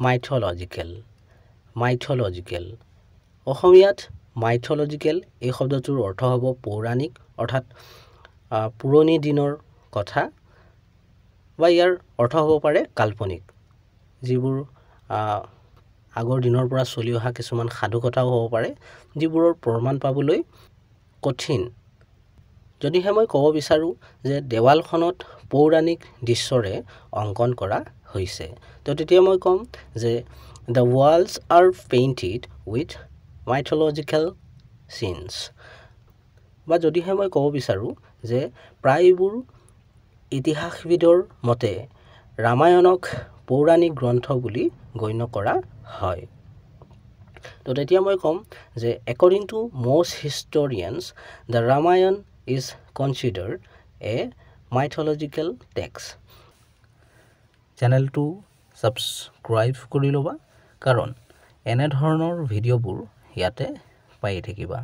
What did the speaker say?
মাইথলজিক্যাল মাইথলজিক্যাল অসমীয়াত মাইথলজিক্যাল এই শব্দটোৰ অৰ্থ হ'ব পৌৰাণিক অৰ্থাৎ পুৰণি দিনৰ কথা বা ইয়াৰ অৰ্থ হ'ব পাৰে কাল্পনিক যিবোৰ আগৰ দিনৰ পৰা চলি অহা কিছুমান সাধুকথাও হ'ব পাৰে যিবোৰৰ প্ৰমাণ পাবলৈ কঠিন যদিহে মই ক'ব বিচাৰোঁ যে দেৱালখনত পৌৰাণিক দৃশ্যৰে অংকন কৰা হৈছে তো তেতিয়া মই ক'ম যে the walls are painted with mythological scenes বা যদিহে মই ক'ব বিচাৰোঁ যে প্ৰায়বোৰ ইতিহাসবিদৰ মতে ৰামায়ণক পৌৰাণিক গ্ৰন্থ বুলি গণ্য কৰা হয় তো তেতিয়া মই ক'ম যে according to most historians the Ramayana is considered a mythological text চেনেলটো সাবস্ক্ৰাইব কৰি ল'বা কাৰণ এনে ধৰণৰ ভিডিঅ'বোৰ ইয়াতে পাই থাকিবা